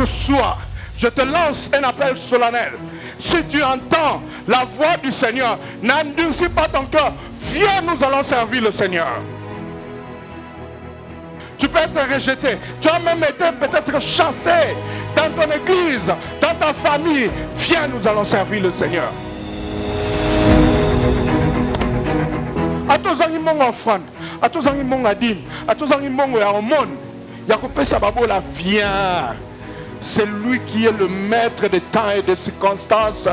ce soir, je te lance un appel solennel. Si tu entends la voix du Seigneur, n'endurcis pas ton cœur. Viens, nous allons servir le Seigneur. Tu peux être rejeté. Tu as même été peut-être chassé dans ton église, dans ta famille. Viens, nous allons servir le Seigneur. A tous en mongo offrande, a tous en mongo adine, a tous en mongo ya omone. Yakopé Sababola, viens. C'est lui qui est le maître des temps et des circonstances.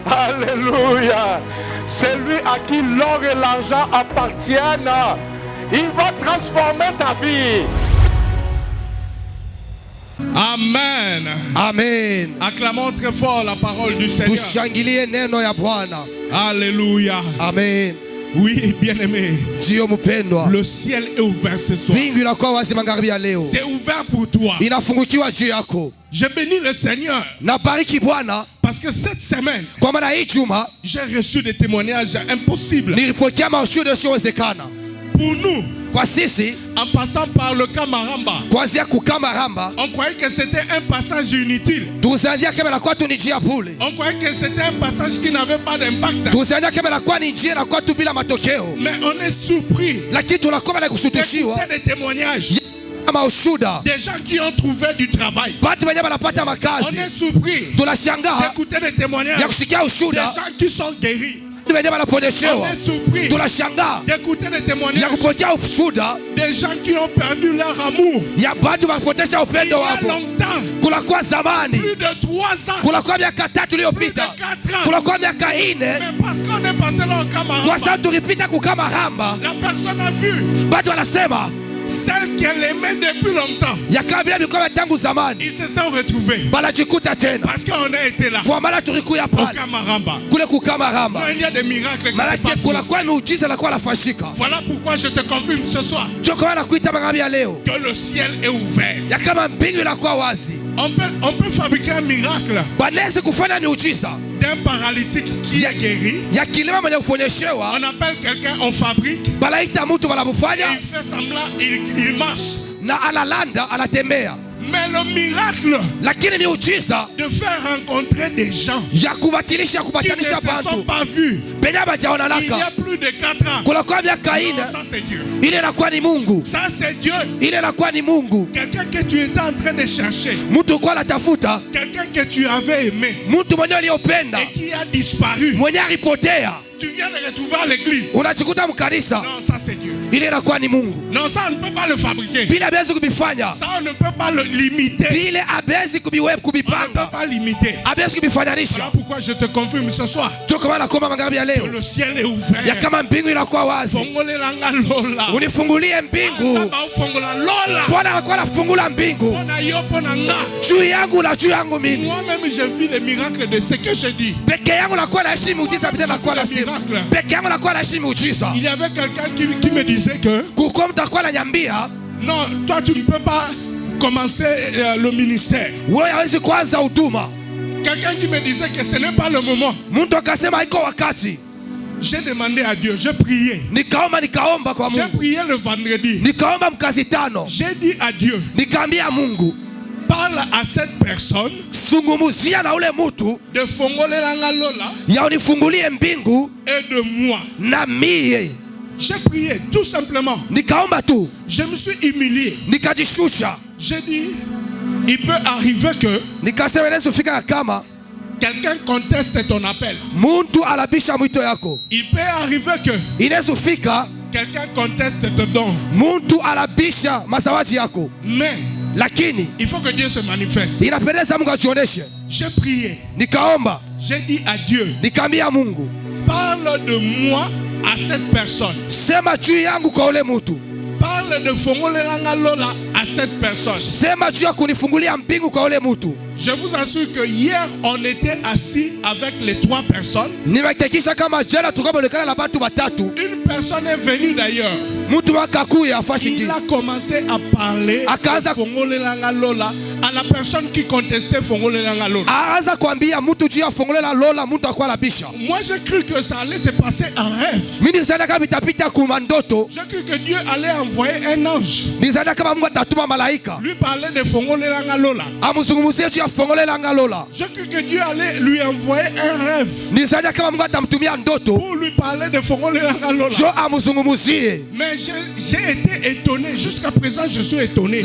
Alléluia. C'est lui à qui l'or et l'argent appartiennent. Il va transformer ta vie. Amen. Amen. Acclamons très fort la parole du Seigneur. Tushangilie neno ya Bwana. Alléluia. Amen. Oui, bien-aimé. Dieu mpendwa. Le ciel est ouvert ce soir. Bingu inakuwa wazi magharibi ya leo. C'est ouvert pour toi. Inafungukiwa juu yako. Je bénis le Seigneur. Nabariki Bwana. Parce que cette semaine, kwa maana hii juma, j'ai reçu des témoignages impossibles. Nilipokea mashuhuda yasiyowezekana. Pour nous, kwa sisi, en passant par le Kamaramba, kuanzia kukamaramba, on croyait que c'était un passage inutile. Tuzandia kama la kwa tu ni njia bure. On croyait que c'était un passage qui n'avait pas d'impact. Tuzandia kama la kwa ni njia na kwa tu bila matokeo. Mais on est surpris. Lakini tunakuwa na kushutushiwa. Des témoignages. Des gens qui ont trouvé du travail. On est surpris d'écouter des témoignages. Des gens qui sont guéris. On est surpris d'écouter des témoignages. Des gens qui ont perdu leur amour. Il y a longtemps. Plus de 3 ans. Plus de 4 ans. Mais parce qu'on est passé là au Kamaramba, la personne a vu celle qu'elle aimait depuis longtemps. Ils se sont retrouvés. Parce qu'on a été là. Au Kamaramba. Il y a des miracles qui se passent. Voilà pourquoi je te confirme ce soir que le ciel est ouvert. On peut fabriquer un miracle d'un paralytique qui est guéri. On appelle quelqu'un, on fabrique. Il fait semblant, il marche. Mais le miracle de faire rencontrer des gens qui ne se sont pas vus il y a plus de 4 ans. Non, ça c'est Dieu. Ça c'est Dieu. Quelqu'un que tu étais en train de chercher. Quelqu'un que tu avais aimé et qui a disparu. Tu viens de retrouver à l'église. Non, ça c'est Dieu. Non, ça on ne peut pas le fabriquer. Ça on ne peut pas le limiter. On ne peut pas limiter. Voilà pourquoi je te confirme ce soir que le ciel est ouvert. Unifungulie mbingu. Bwana anakuwa anafungula mbingu juu yangu na juu yangu mimi. Moi-même j'ai vu les miracles de ce que je dis. Peke yangu nakuwa naishi muujiza bila nakuwa nasema. Peke yangu nakuwa naishi muujiza. Il y avait quelqu'un qui me disait que kuko mtakuwa ananiambia, non, toi tu ne peux pas commencer le ministère. Wewe hawezi kuanza huduma. Quelqu'un qui me disait que ce n'est pas le moment. Mtu akasema haiko wakati. J'ai demandé à Dieu, j'ai prié. Nikaomba kwa Mungu. J'ai prié le vendredi. Nikaomba mkazi tano. J'ai dit à Dieu, nikaambia Mungu, parle à cette personne, sungumuzia na ule mtu de fongolela ngalola, ya unifungulie mbingu, et de moi. Na mie. J'ai prié tout simplement. Nikaomba tu. Je me suis humilié. Nikajishusha. J'ai dit, il peut arriver que nikasema inaweza fika kama quelqu'un conteste ton appel. Muntu alabisha mwito yako. Il peut arriver que inaweza fika quelqu'un conteste ton don. Muntu alabisha mazawadi yako. Mais lakini il faut que Dieu se manifeste. Inapendeza Mungu ajioneshe. J'ai prié. Nikaomba. J'ai dit à Dieu, nikaambia Mungu, parle de moi à cette personne. Sema juu yangu kwa ule mtu. Parle de fongolela ngalola à cette personne. Sema juu ya kunifungulia mbingu kwa ule mtu. Je vous assure que hier, on était assis avec les 3 personnes. Une personne est venue d'ailleurs. Il a commencé à parler de Fongole Langa Lola à la personne qui contestait Fongole Langa Lola. Moi, j'ai cru que ça allait se passer en rêve. J'ai cru que Dieu allait envoyer un ange. Lui parler de Fongole Langa Lola. J'ai cru que Dieu allait lui envoyer un rêve pour lui parler de Fongole Langa Lola. Mais j'ai été étonné. Jusqu'à présent, je suis étonné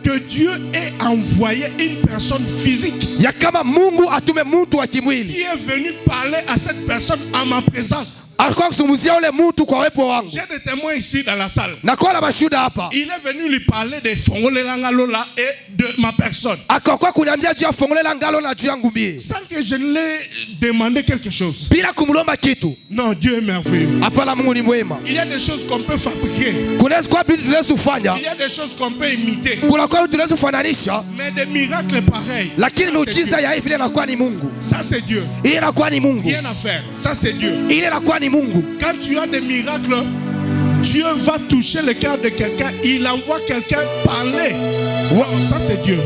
que Dieu ait envoyé une personne physique qui est venue parler à cette personne en ma présence. J'ai des témoins ici dans la salle. Il est venu lui parler de Fongole Langa Lola et de ma personne. Sans que je ne l'ai demandé quelque chose. Non, Dieu est merveilleux. Il y a des choses qu'on peut fabriquer. Il y a des choses qu'on peut imiter. Mais des miracles pareils, ça c'est Dieu. Rien à faire. Ça c'est Dieu. Quand tu as des miracles, Dieu va toucher le cœur de quelqu'un. Il envoie quelqu'un parler. Wow, ça c'est Dieu.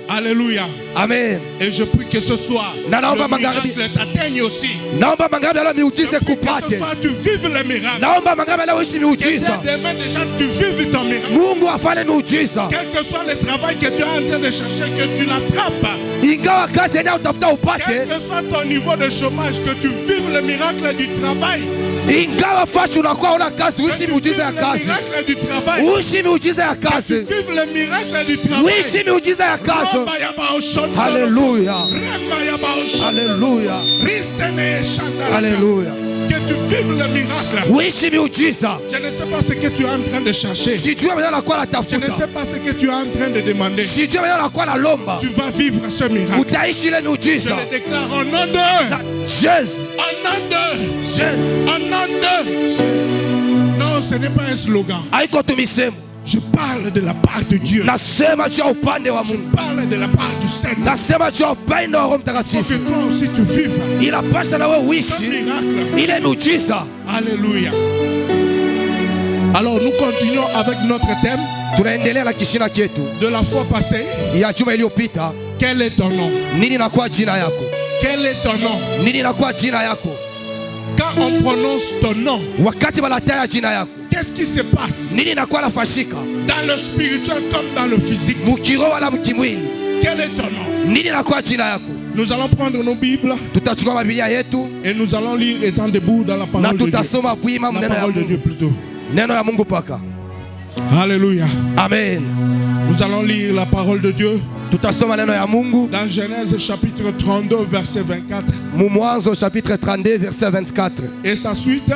Alléluia. Amen. Et je prie que ce soir, le miracle t'atteigne aussi. Je prie que ce soir, tu vives le miracle. Que demain déjà, tu vives ton miracle. Quel que soit le travail que tu es en train de chercher, que tu l'attrapes. Quel que soit ton niveau de chômage, que tu vives le miracle du travail. Ingawa fashi unakuwa una kazi, uishi miujiza ya kazi. Uishi miujiza ya kazi. Uishi miujiza ya kazi. Haleluya. Haleluya. Haleluya. Que tu vives le miracle. Uishi miujiza. Je ne sais pas ce que tu es en train de chercher. Je ne sais pas ce que tu es en train de demander. Tu vas vivre ce miracle. Je le déclare au nom de Jésus. Au nom de Non, ce n'est pas un slogan. Je parle de la part de Dieu. Je parle de la part du Seigneur. Faut que toi aussi tu vives ce miracle. Alléluia. Alors nous continuons avec notre thème de la fois passée. Quel est ton nom? Quel est ton nom? Quand on prononce ton nom, qu'est-ce qui se passe dans le spirituel comme dans le physique? Quel est ton nom? Nous allons prendre nos Bibles et nous allons lire étant debout dans la parole de Dieu. La parole de Dieu plutôt. Alléluia. Amen. Nous allons lire la parole de Dieu dans Genèse chapitre 32 verset 24. Chapitre 32 verset 24. Et sa suite.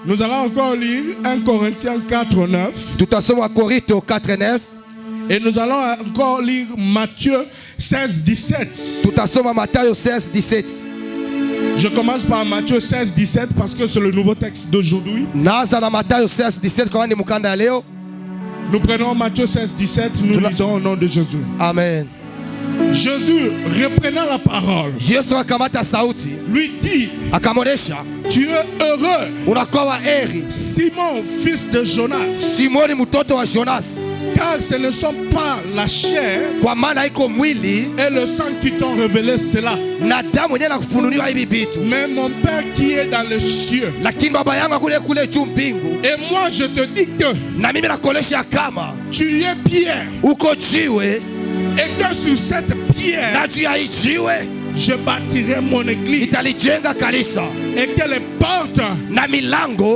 Nous allons encore lire 1 Corinthiens 4 9. Et nous allons encore lire Matthieu 16 17. Je commence par Matthieu 16 17 parce que c'est le nouveau texte d'aujourd'hui. Nous prenons Matthieu 16 17, nous lisons au nom de Jésus. Amen. Jésus, reprenant la parole, lui dit: tu es heureux, Simon, fils de Jonas, car ce ne sont pas la chair et le sang qui t'ont révélé cela, mais mon Père qui est dans les cieux. Et moi je te dis que tu es Pierre, et que sur cette pierre je bâtirai mon église, et que les portes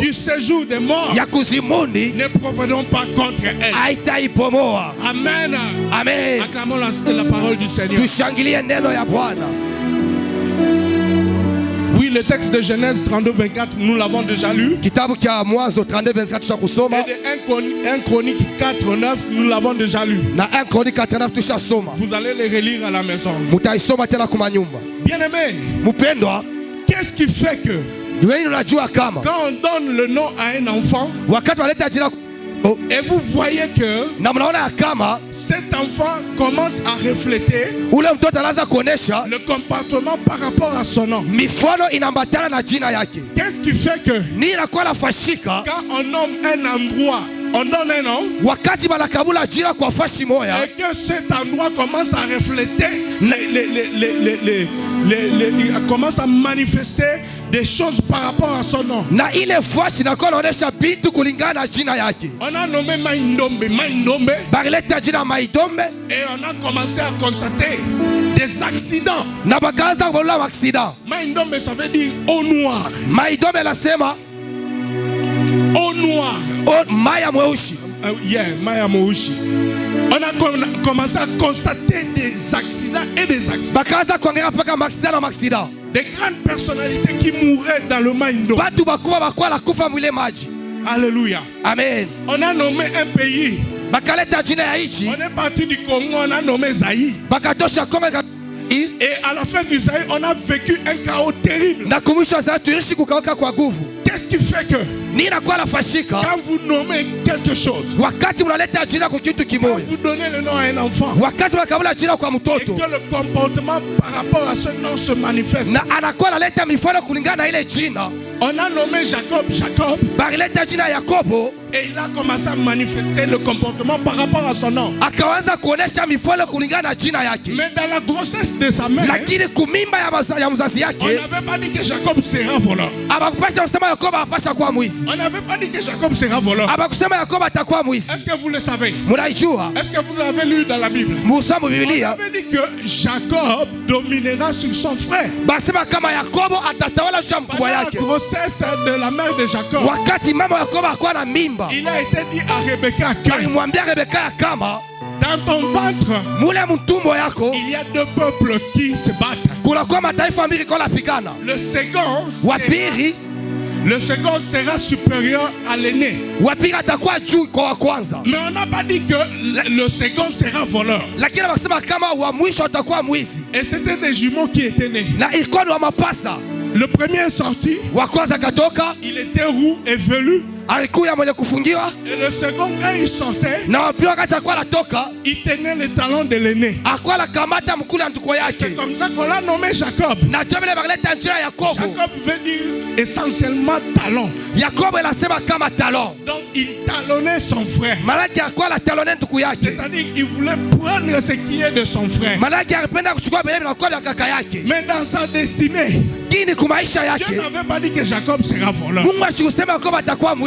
du séjour des morts ne proviendront pas contre elle. Amen. Amen. Acclamons la parole du Seigneur. Oui, le texte de Genèse 32 24, nous l'avons déjà lu. Et de 1 Chronique 4 9, nous l'avons déjà lu. Vous allez les relire à la maison. Bien-aimé, qu'est-ce qui fait que Quand on donne le nom à un enfant, et vous voyez que cet enfant commence à refléter le comportement par rapport à son nom. Qu'est-ce qui fait que quand on nomme un endroit, on donne un nom, et que cet endroit commence à refléter, commence à manifester des choses par rapport à son nom. On a nommé Maïndombe, et on a commencé à constater des accidents. Maïndombe, ça veut dire eau noire. Eau noire. Maya Mouchi. On a commencé à constater des accidents et des accidents. Des grandes personnalités qui mouraient dans le Maïndo. Alléluia. Amen. On a nommé un pays. On est parti du Congo, on a nommé Zaïre. Et à la fin du Zaïre, on a vécu un chaos terrible. Qu'est-ce qui fait que quand vous nommez quelque chose, quand vous donnez le nom à un enfant, et que le comportement par rapport à ce nom se manifeste, on a nommé Jacob, et il a commencé à manifester le comportement par rapport à son nom. Mais dans la grossesse de sa mère, on n'avait pas dit que Jacob sera voleur. On n'avait pas dit que Jacob sera voleur. Est-ce que vous le savez? Est-ce que vous l'avez lu dans la Bible? On avait dit que Jacob dominera sur son frère. Pendant la grossesse de la mère de Jacob, il a été dit à Rebecca que dans ton ventre, il y a deux peuples qui se battent. Le second sera supérieur à l'aîné. Mais on n'a pas dit que le second sera voleur. Et c'était des jumeaux qui étaient nés. Le premier est sorti. Il était roux et velu. Et le second, quand il sortait, il tenait le talon de l'aîné. C'est comme ça qu'on l'a nommé Jacob. Jacob veut dire essentiellement talon. Donc il talonnait son frère. C'est-à-dire qu'il voulait prendre ce qui est de son frère. Mais dans sa destinée, Dieu n'avait pas dit que Jacob sera voleur.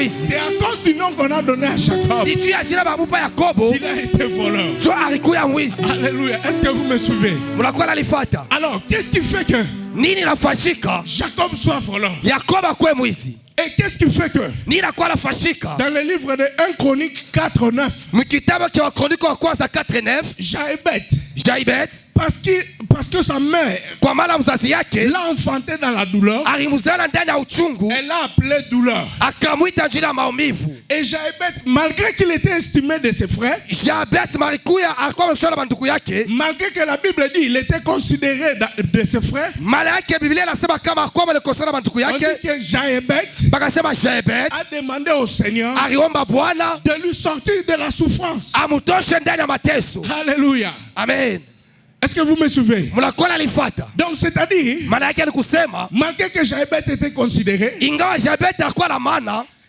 C'est à cause du nom qu'on a donné à Jacob qu'il a été voleur. Alléluia. Est-ce que vous me suivez? Alors, qu'est-ce qui fait que Jacob soit voleur? Et qu'est-ce qui fait que dans le livre de 1 Chronique 4:9, Jaïbet, parce que sa mère l'a enfanté dans la douleur, elle l'a appelé douleur. Et Jaïbet, malgré qu'il était estimé de ses frères, malgré que la Bible dit qu'il était considéré de ses frères, on dit que Jaïbet a demandé au Seigneur de lui sortir de la souffrance. Alléluia. Amen. Est-ce que vous me suivez? Donc c'est-à-dire, malgré que Jaïbet était considéré,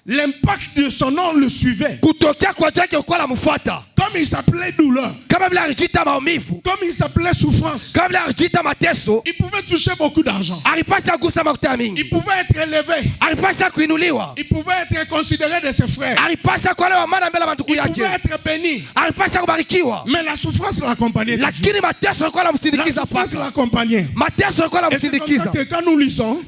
l'impact de son nom le suivait. Comme il s'appelait douleur, comme il s'appelait souffrance, il pouvait toucher beaucoup d'argent. Il pouvait être élevé. Il pouvait être considéré de ses frères. Il pouvait être béni. Mais la souffrance l'accompagnait. La souffrance l'accompagnait. Et c'est comme ça que quand nous lisons,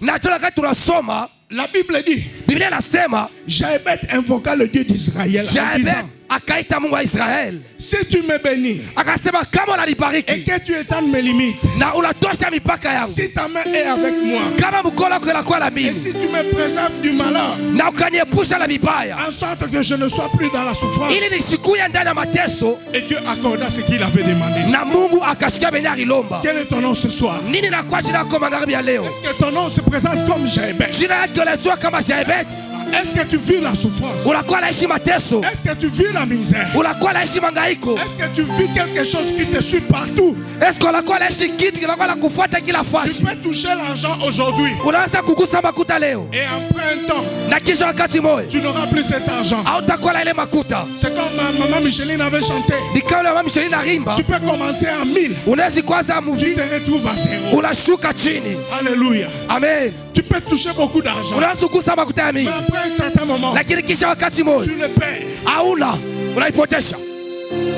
la Bible dit Biblia inasema Jaébet invoqua le Dieu d'Israël en disant, akaita Mungu wa Israeli. Si tu me bénis Akasema kama unanibariki et que tu étends mes limites, na unatosha mipaka yangu, si ta main est avec moi, kama mkono wako unakuwa na et mimi, si tu me préserves du malheur, na ukaniepusha na mibaya, en sorte que je ne sois plus dans la souffrance, ili nisikuye ndani ya mateso, et Dieu accorda ce qu'il avait demandé. na Mungu akashikia benye alilomba. Quel est ton nom ce soir? Nini na kwa jina yako magharibi ya leo? Est-ce que ton nom se présente comme Jaébet? Jina yake unajua kama Jaébet? Est-ce que tu vis la souffrance? Unakuwa naishi mateso? Est-ce que tu vis la misère? Unakuwa naishi mangaiko? Est-ce que tu vis quelque chose qui te suit partout? Est-ce que unakuwa naishi kitu kinakuwa na kufuata kila Tu fasi? peux toucher l'argent aujourd'hui Unaweza kugusa makuta leo, et après un temps, na kisha wakati moja tu n'auras plus cet argent. hautakuwa na ile makuta. C'est comme ma maman Micheline avait chanté. Ni kama mama Micheline arimba, Tu peux commencer à 1000, unaweza kwanza tu muvi, te retrouves à 0. unashuka chini. Alléluia. Amen. Tu peux toucher beaucoup d'argent. Unaweza kugusa makuta ya Mais mingi, après un certain moment, lakini kisha wakati moja tu le perds. hauna, unaipotesha.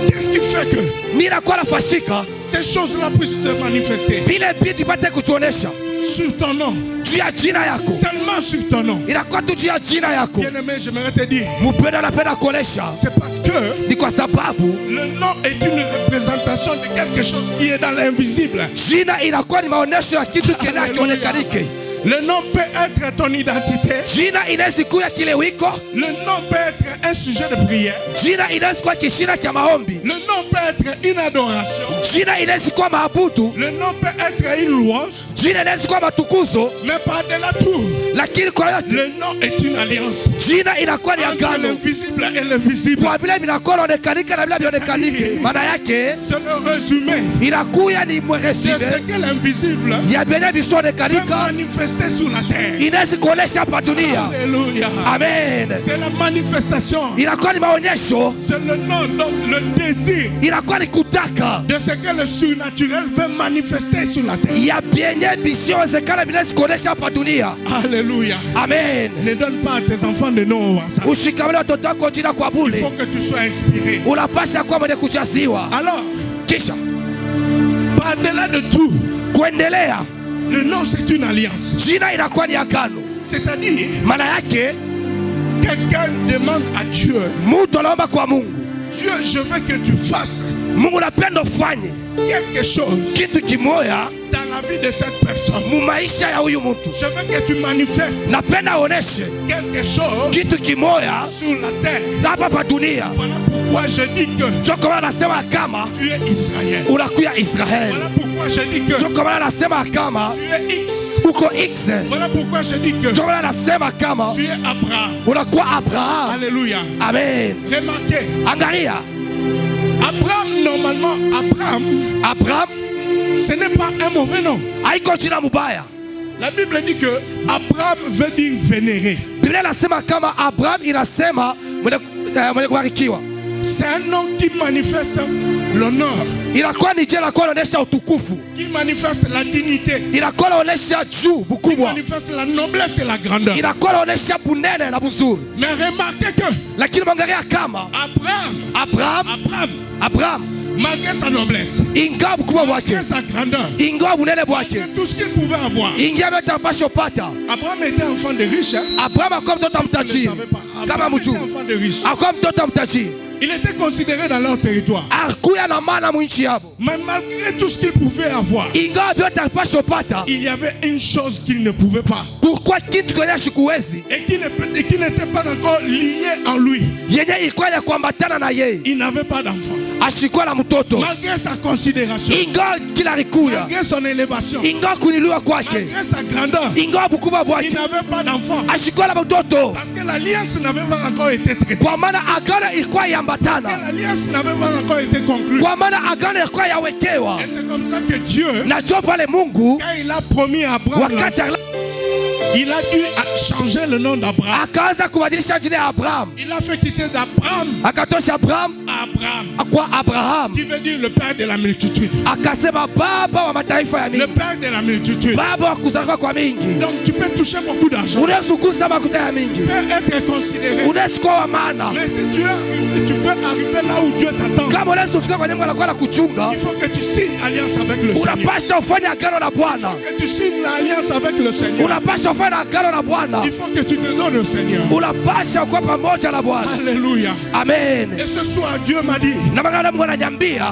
Qu'est-ce qui fait que Nini nakuwa nafashika ces choses-là puissent se manifester vile vitu ipate kutuonesha sur ton nom? juu ya jina yako, Seulement sur ton nom. inakuwa tu juu ya jina yako. Bien-aimé, j'aimerais te dire, Mpendo anapenda kuonesha, c'est parce que ni kwa sababu le nom est une représentation de quelque chose qui est dans l'invisible. jina inakuwa ni maonesho ya kitu kinachoonekanike. Le nom peut être ton identité. Jina inaweza kuwa kile wiko, Le nom peut être un sujet de prière. jina inaweza kuwa kishina cha maombi, Le nom peut être une adoration. jina inaweza kuwa maabudu, Le nom peut être une louange. jina inaweza kuwa matukuzo, Mais par-delà tout, lakini kwa yote le nom est une alliance jina inakuwa ni entre agano l'invisible et le visible. kwa vile vinakuwa naonekanika na vile vionekanike. Maana yake C'est le résumé inakuya ni de mweresime ce que l'invisible ya vyenye peut visionekanika, manifester sur la terre. inaweza kuonesha hapa dunia. Alléluia. Amen. C'est la manifestation. Inakuwa ni maonyesho, C'est le nom, donc le désir inakuwa ni kutaka de ce que le surnaturel veut manifester sur la terre. ya vyenye visiowezekana vinaweza kuonesha hapa dunia. Alléluia. Amen. Ne donne pas à tes enfants de nom au hasard. Ushikamane watoto wako jina kwa Il bure, faut que tu sois inspiré. unapasha kuwa mwenye kujaziwa. Alors, Kisha par-delà de tout, kuendelea, le nom c'est une alliance. jina inakuwa ni agano. C'est-à-dire, Maana yake quelqu'un demande à Dieu, mtu anaomba kwa Mungu, Dieu, je veux que tu fasses Mungu napenda ufanye quelque chose kitu kimoya dans la vie de cette personne. mu maisha ya huyu mtu. Je veux que tu manifestes Napenda aoneshe quelque chose kitu kimoya sur la terre. hapa pa dunia. Voilà pourquoi je dis que Ndio maana nasema kama tu es Israël. unakuya Israeli. Voilà pourquoi je dis que Ndio maana nasema kama tu es X. uko X. Voilà pourquoi je dis que Ndio maana nasema kama tu es Abraham. unakuwa Abraham. Alléluia. Amen. Remarquez, Angalia, Abraham, normalement, Abraham ce n'est pas un mauvais nom. haiko jina mubaya. La Bible dit que Abraham veut dire vénérer. Biblia inasema kama Abraham inasema mwenye kubarikiwa. C'est un nom qui manifeste l'honneur, Inakuwa ni jina inakuwa inaonyesha utukufu, qui manifeste la dignité, inakuwa inaonyesha juu qui bukubwa, manifeste la noblesse et la grandeur. inakuwa inaonyesha bunene na buzuri. Mais remarquez que Lakini mwangalia kama Abraham malgré sa noblesse, ingawa bukubwa bwake, malgré sa grandeur, ingawa bunene bwake, malgré tout ce qu'il pouvait avoir, ingia vyote ambavyo pata. Abraham était enfant de riche. Abraham akawa mtoto mtajiri, kama Abraham était mjuu enfant de riche. akawa mtoto mtajiri, Il était considéré dans leur territoire. akuya na maana mwinchi yabo. Mais malgré tout ce qu'il pouvait avoir, Ingawa vyote ambavyo pata, il y avait une chose qu'il ne pouvait pas kulikuwa kitu kwenye shikuwezi et qui n'était pas encore lié en lui. yenye ilikuwa ya kuambatana na yeye, Il n'avait pas d'enfant. ashikuwa na mtoto. Malgré sa considération, Ingawa kila alikuya, malgré son élévation, ingawa kuinuliwa kwake, malgré sa grandeur, ingawa bukubwa il bwake, n'avait pas d'enfant. ashikuwa na mtoto, Parce que l'alliance n'avait pas encore été traitée. kwa maana agano ilikuwa Que iambatana, l'alliance n'avait pas encore été conclue. kwa maana agano ilikuwa yawekewa. Et c'est comme ça que Dieu, Na jo pale Mungu quand il a promis à Abraham, wakati il a dû changer le nom d'Abraham. akaanza kubadilisha jina ya Abraham, Il a fait quitter d'Abraham akatosha Abraham à Abraham, kwa Abraham, qui veut dire le père de la multitude. akasema baba wa mataifa ya Le mingi, père de la multitude. baba wa kuzaliwa kwa mingi. Donc tu peux toucher beaucoup d'argent. Unaweza kugusa makuta ya mingi, Tu peux être considéré. unaweza kuwa wa maana. Mais si tu veux arriver là où Dieu t'attend, Kama unaweza kufika kwenye Mungu anakuwa na kuchunga, il faut que tu signes alliance avec le Seigneur. unapasha ufanye agano na Bwana, Que tu signes l'alliance avec le Seigneur. unapasha ufanye Il faut que tu te donnes au Seigneur. Alléluia. Amen. Et ce soir, Dieu m'a dit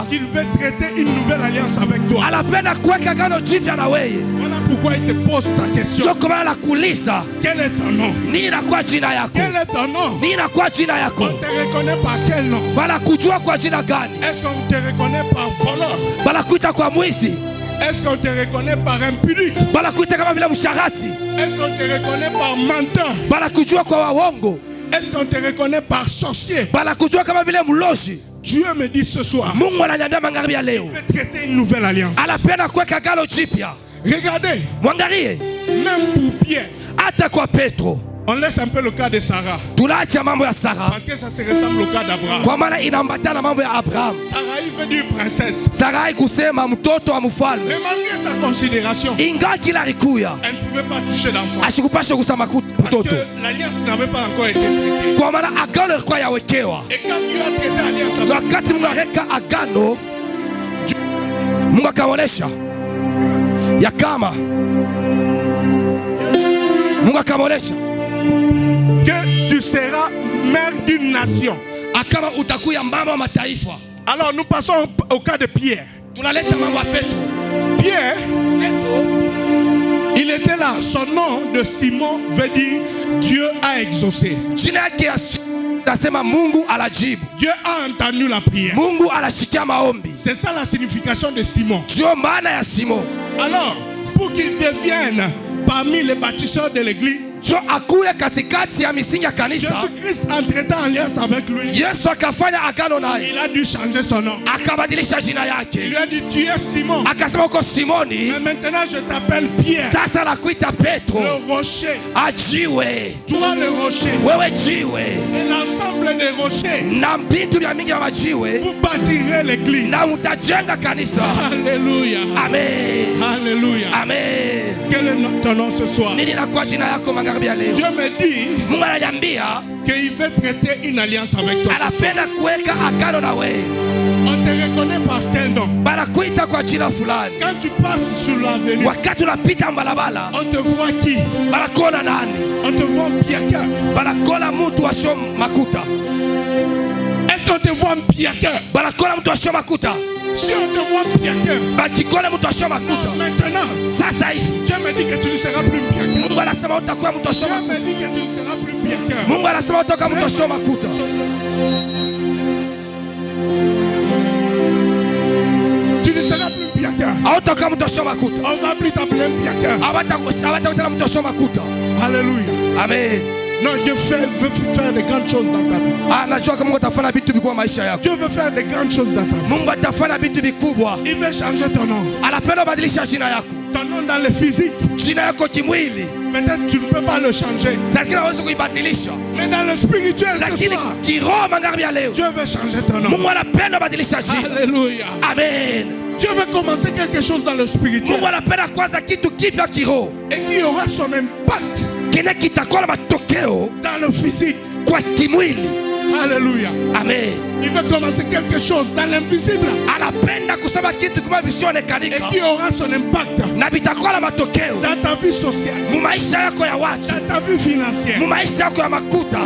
qu'il veut traiter une nouvelle alliance avec toi. Voilà pourquoi il te pose ta question. Quel est ton nom? Quel est ton nom? On te reconnaît par quel nom? Est-ce qu'on te reconnaît par voleur? Est-ce qu'on te reconnaît par impudique? Est-ce qu'on te reconnaît par menteur? Est-ce qu'on te reconnaît par sorcier? Dieu me dit ce soir, il veut traiter une nouvelle alliance. Regardez, même pour Pierre, on laisse un peu le cas de Sarah. Parce que ça se ressemble au cas d'Abraham. Sarah veut dire princesse. Mais malgré sa considération, elle ne pouvait pas toucher d'enfant. Parce que l'alliance n'avait pas encore été traitée. Et quand Dieu a traité l'alliance que tu seras mère d'une nation. Alors nous passons au cas de Pierre. Pierre, il était là. Son nom de Simon veut dire Dieu a exaucé. Dieu a entendu la prière. C'est ça la signification de Simon. Alors, pour qu'il devienne parmi les bâtisseurs de l'église, Jésus-Christ entrait en alliance avec lui. Il a dû changer son nom. Il lui a dit, tu es Simon. Mais maintenant je t'appelle Pierre. Le rocher. Toi le rocher. Et l'ensemble des rochers, vous bâtirez l'église. Alléluia. Amen. Alléluia. Amen. Quel est ton nom ce soir? Dieu me dit qu'il veut traiter une alliance avec toi. On te reconnaît par tel nom. Quand tu passes sur l'avenue, on te voit qui? On te voit Pierre. Est-ce qu'on te voit Pierre? Si on te voit Pierre, maintenant, Dieu me dit que tu ne seras plus Pierre. Dieu me dit que tu ne seras plus Pierre. Tu ne seras plus Pierre. On va plus t'appeler Pierre. Alléluia. Amen. Non, Dieu veut faire de grandes choses dans ta vie. Dieu veut faire de grandes choses dans ta vie. Il veut changer ton nom. Ton nom dans le physique, peut-être tu ne peux pas le changer. Mais dans le spirituel, ce soir, Dieu veut changer ton nom. Alléluia. Amen. Dieu veut commencer quelque chose dans le spirituel. Et qui aura son impact dans le physique. Alléluia. Amen. Il veut commencer quelque chose dans l'invisible. Et qui aura son impact dans ta vie sociale, dans ta vie financière,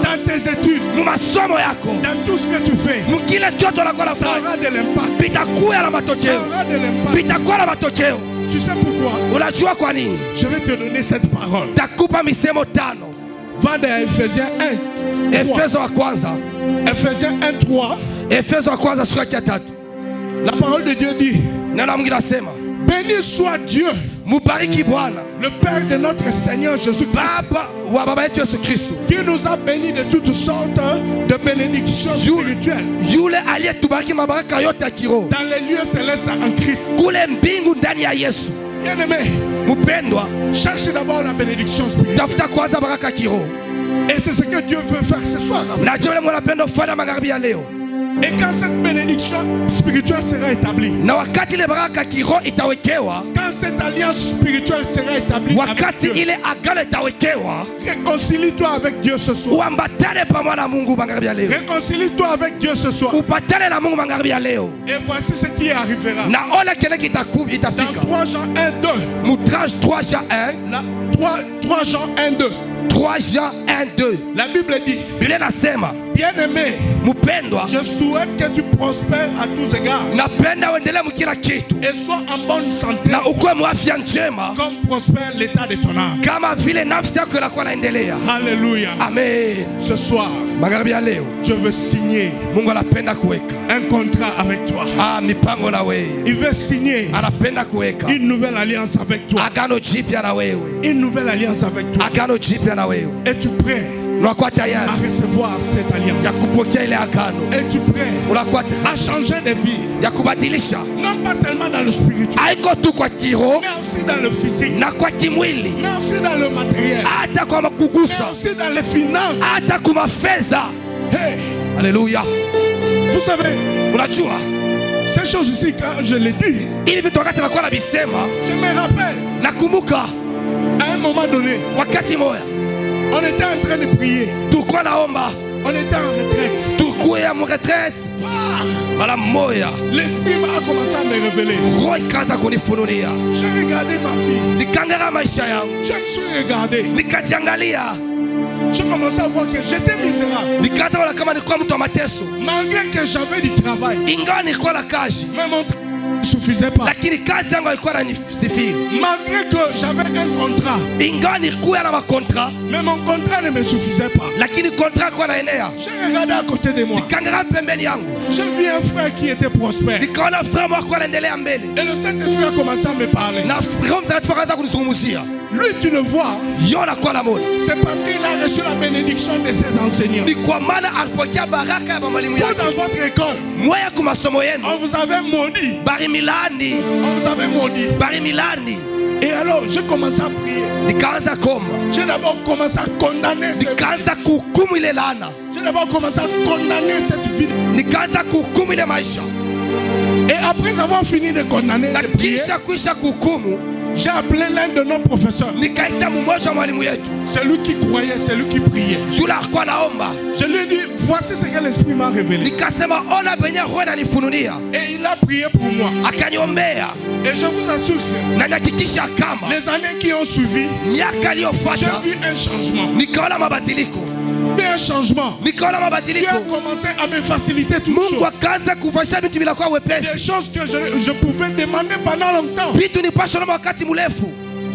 dans tes études, dans tout ce que tu fais. Ça aura de l'impact. Ça aura de l'impact. Tu sais pourquoi? Je vais te donner cette parole. Va dans Ephésiens 1. Ephésiens 1:3. La parole de Dieu dit, béni soit Dieu, le Père de notre Seigneur Jésus-Christ, qui nous a bénis de toutes sortes de bénédictions spirituelles dans les lieux célestes en Christ. Bien-aimé, cherche d'abord la bénédiction spirituelle. Et c'est ce que Dieu veut faire ce soir. Et quand cette bénédiction spirituelle sera établie, na wakati ile baraka kiroho itawekewa, quand cette alliance spirituelle sera établie, wakati ile agano itawekewa, réconcilie-toi avec Dieu ce soir. uambatane pamoja na Mungu magharibi ya leo. Réconcilie-toi avec Dieu ce soir. Upatane na Mungu magharibi ya leo. Et voici ce qui arrivera. Na ole kile kitafika. Dans 3 Jean 1:2. Moutrage 3 Jean 1. 3 Jean 1:2. 3 Jean 1:2. La Bible dit, Biblia nasema, bien-aimé, mpendwa, je souhaite que tu prospères à tous égards. napenda uendelee mkila kitu Et sois en bonne santé. na ukuwe mwafya njema Comme prospère l'état de ton âme. kama vile nafsi yako inakuwa inaendelea. Alléluia. Amen. Ce soir, Magharibi ya leo je veux signer Mungu anapenda kuweka un contrat avec toi. mipango na wewe. Il veut signer Anapenda kuweka une nouvelle alliance avec toi. agano jipya na wewe. Une nouvelle alliance avec toi. Agano jipya na wewe. Es-tu prêt Unakuwa à tayari recevoir cette alliance? ya kupokea ile agano? Es-tu prêt Unakuwa à tayari changer de vie? ya kubadilisha, Non pas seulement dans le spirituel, haiko tu kwa kiroho mais aussi dans le physique, na kwa kimwili, mais aussi dans le matériel, hata kwa mais makugusa, aussi dans les finances. hata kwa mafedha. Hey, Haleluya. vous savez, Unajua ces choses ici, quand je les dis, ili vitu wakati nakuwa na bisema, je me rappelle, nakumbuka à un moment donné, wakati moya on était en train de prier, tulikuwa naomba, on était en retraite. tulikuwa ya mretraite mara moya, L'esprit m'a commencé à me révéler. roho ikaanza kunifunulia, J'ai regardé ma vie, nikaangalia maisha yangu, je me suis regardé, nikajiangalia, j'ai commencé à voir que j'étais misérable. nikaanza kuona kama nilikuwa mtu wa mateso, Malgré que j'avais du travail, ingawa nilikuwa na kazi, mais mon travail ne suffisait pas. lakini kazi yangu haikuwa inanisifia. Malgré que j'avais un contrat, Ingawa nilikuwa na makontra, mais mon contrat ne me suffisait pas. lakini kontra ilikuwa inaenea. J'ai regardé à côté de moi. Nikaangalia pembeni yangu, J'ai vu un frère qui était prospère. nikaona frère wangu anaendelea mbele, Et le Saint-Esprit a commencé à me parler. na Roho Mtakatifu akaanza kunizungumzia. Lui, tu le vois, Yo nakuwa namona c'est parce qu'il a reçu la bénédiction de ses enseignants. ni kwa maana alipokea baraka ya mwalimu Vous, yake. dans votre école, Mwaya kwa masomo yenu on vous avait maudit. bari milani, On vous avait maudit. bari milani. Et alors, j'ai commencé à prier. Nikaanza komba, J'ai d'abord commencé à condamner cette vie. nikaanza kuhukumu ile laana, J'ai d'abord commencé à condamner cette vie. nikaanza kuhukumu ile maisha, Et après avoir fini de condamner, na de prier, kisha kuisha kuhukumu, j'ai appelé l'un de nos professeurs. nikaita mmoja wa mwalimu yetu, Celui qui croyait, celui qui priait. yule alikuwa naomba. Je lui ai dit, voici ce que l'Esprit m'a révélé. Nikasema ona benye roho inanifununia, Et il a prié pour moi. akaniombea, Et je vous assure que na nihakikisha kama les années qui ont suivi, miaka j'ai iliyofuata vu un changement. nikaona mabadiliko, Mais un changement. nikaona Dieu a mabadiliko. commencé à me faciliter toutes Mungu choses. akaanza kufanya vitu vinakuwa Des wepesi, choses que je pouvais demander pendant longtemps. vitu nipasha naomba wakati mrefu.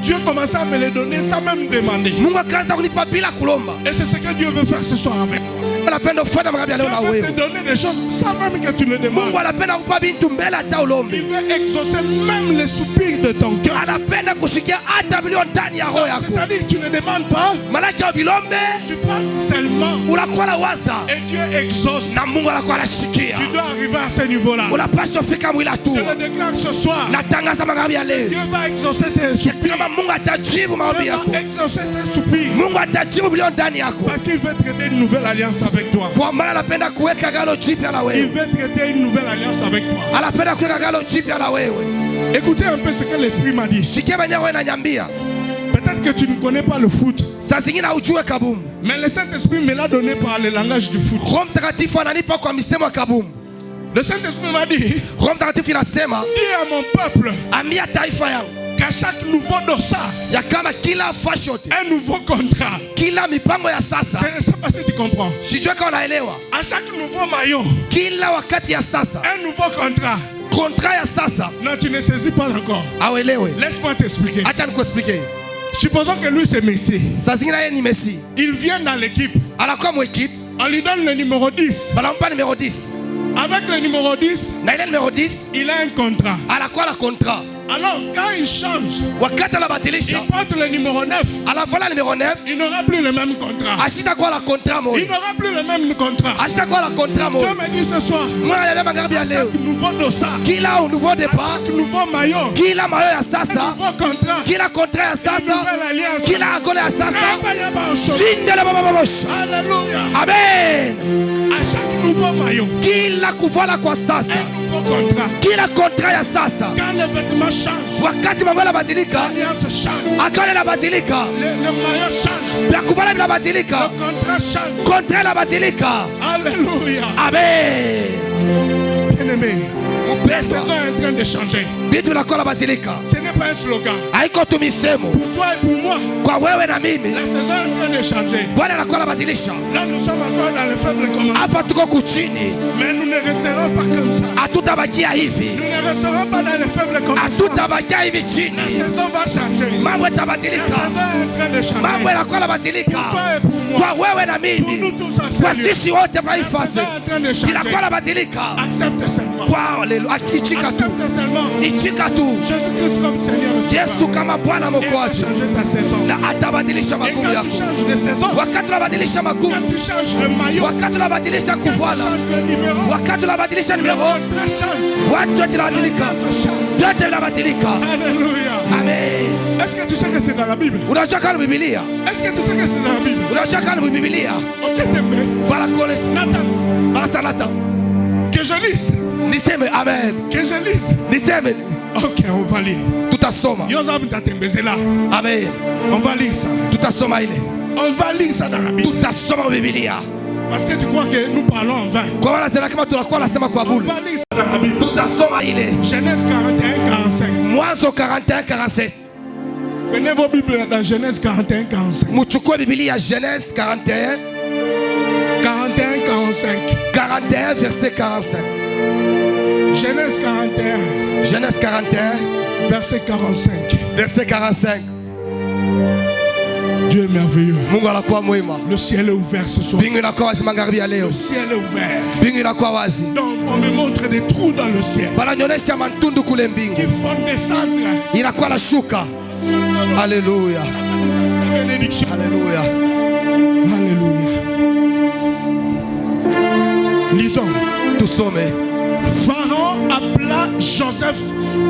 Dieu commençait à me les donner sans même demander. Mungu akaanza kunipa bila kulomba. Et c'est ce que Dieu veut faire ce soir avec toi. Anapenda kufanya magharibi ya leo na Dieu veut te wewe. donner des choses sans même que tu le Mungu demandes. anapenda kupa vitu mbele hata Il ulombe. veut exaucer même les soupirs de ton cœur. Anapenda kusikia hata milio ndani ya roho yako. C'est-à-dire que tu ne demandes pas, Malaki ya bilombe tu penses seulement unakuwa na waza et Dieu exauce. na Mungu anakuwa anasikia. Tu dois arriver à ce niveau-là. Unapaswa fika mwila tu. Je le déclare ce soir. Natangaza magharibi ya leo, Dieu va exaucer tes soupirs. kama Mungu atajibu maombi Dieu yako, va exaucer tes soupirs. Mungu atajibu milio ndani yako, Parce qu'il veut traiter une nouvelle alliance avec toi. kwa maana anapenda kuweka agano jipya na Il wewe. veut traiter une nouvelle alliance avec toi. Anapenda kuweka agano jipya na wewe. Écoutez un peu ce que l'Esprit m'a dit. Sikia mwenye wewe nanyambia. Peut-être que tu ne connais pas le foot, Saa zingine haujue kabumu. mais le Saint-Esprit me l'a donné par le langage du foot. Roho Mtakatifu ananipa kwa misemo ya kabumu. Le Saint-Esprit m'a dit, Roho Mtakatifu inasema dis à mon peuple ambia taifa yangu qu'à chaque nouveau dossard, ya kama kila fashi yote, un nouveau contrat. kila mipango ya sasa, Je ne sais pas si tu comprends. sijue kama unaelewa, À chaque nouveau maillot, kila wakati ya sasa, un nouveau contrat. kontra ya sasa Non, tu ne saisis pas encore. auelewe. Laisse-moi t'expliquer. Acha nikuexplike. Supposons que lui, c'est Messi. Saa zingine yeye ni Messi, Il vient dans l'équipe. anakuwa mwekipe, On lui donne le numéro 10. banampa numero 10 Avec le numéro 10, na ile numero 10 il a un contrat. anakuwa na kontra. Alors, quand il change, Wakati il anabadilisha porte le numéro 9. anavala numero 9, Il n'aura plus le même contrat. asitakuwa na kontra Il moja, n'aura plus le même contrat. asitakuwa na kontra Dieu moja. me dit ce soir, Mwana ya magharibi ya leo, chaque nouveau dossard, kila nouveau départ, chaque nouveau maillot, kila mayo ya un sasa, nouveau contrat, kila kontra ya une sasa, nouvelle alliance. kila agano ya sasa, Yaba, yaba, au chaud. jina la baba mosha. Alléluia. Amen. À chaque Un nouveau maillot. Kila kuvala kwa sasa. Un nouveau contrat. Kila kontra ya sasa. Quand les vêtements changent. Wakati mambo yanabadilika. L'alliance change. Agano yanabadilika. Le maillot change. Vya kuvala vinabadilika. Le contrat change. Kontra yanabadilika. Alléluia. Amen. Bien-aimé. La saison est en train de changer. Vitu vinakuwa nabadilika. Ce n'est pas un slogan. Haiko tu misemo. Pour toi et pour moi. Kwa wewe na mimi. La saison est en train de changer. Bwana anakuwa anabadilisha. Là nous sommes encore dans les faibles commencements. Hapa tuko kuchini. Mais nous ne resterons pas comme ça. Hatutabakia hivi. Nous ne resterons pas dans les faibles commencements. Hatutabakia hivi La chini. saison va changer. Mambo La yatabadilika. saison est en train de changer. Mambo yanakuwa yanabadilika. Pour toi et pour moi. Kwa wewe na Pour mimi. nous tous en Kwa sérieux. sisi wote pa La hii saison fasi. est en train de changer. Inakuwa yanabadilika. Accepte seulement. Kwa haleluya. Ichika tu. Accepte seulement. Ichika tu. Jésus-Christ comme Seigneur et Sauveur. Yesu kama Bwana Il va Mwokozi. changer ta saison. Na atabadilisha Et magumu quand tu yako. changes de saison, Wakati unabadilisha magumu. quand tu changes de maillot, Wakati unabadilisha quand tu kuvala. changes de numéro, Wakati unabadilisha le numero. contrat change. Watu wote wanabadilika. Ça change. Vyote vinabadilika. Alléluia. Amen. Est-ce que tu sais que c'est dans la Bible? Unajua kama ni Biblia? Est-ce que tu sais que c'est dans la Bible? Unajua kama ni Biblia? Ochetembe. Bala kuonesha. Nathan, Bala sanata. que je lise. Niseme amen. Que je lise. Niseme Ok, on va lire. tutasoma. Yozab Tatembezela. Amen. On va lire ça. Tutasoma ile. On va lire ça dans la Bible. Tutasoma Biblia. Parce que tu crois que nous parlons en vain. Kwa maana zina kama tunakuwa nasema kwa On bure. va lire ça dans la Bible. Tutasoma ile. Genèse 41, 45. Mwanzo 41 47. Prenez vos Bibles dans Genèse 41, 45. Muchukue Biblia Genèse 41 41, 45. 41 verset 45. Genèse 41, Genèse 41 verset 45. verset 45. Dieu est merveilleux. Mungu anakuwa mwema. Le ciel est ouvert ce soir. Mbingu inakuwa wazi magharibi ya leo. Le ciel est ouvert. Mbingu inakuwa wazi. Donc on me montre des trous dans le ciel Bananyonyesha mantundu kule mbingu. qui font descendre Inakuwa na shuka. Haleluya. la bénédiction. Haleluya. Alléluia. Lisons. Tusome. Pharaon appela Joseph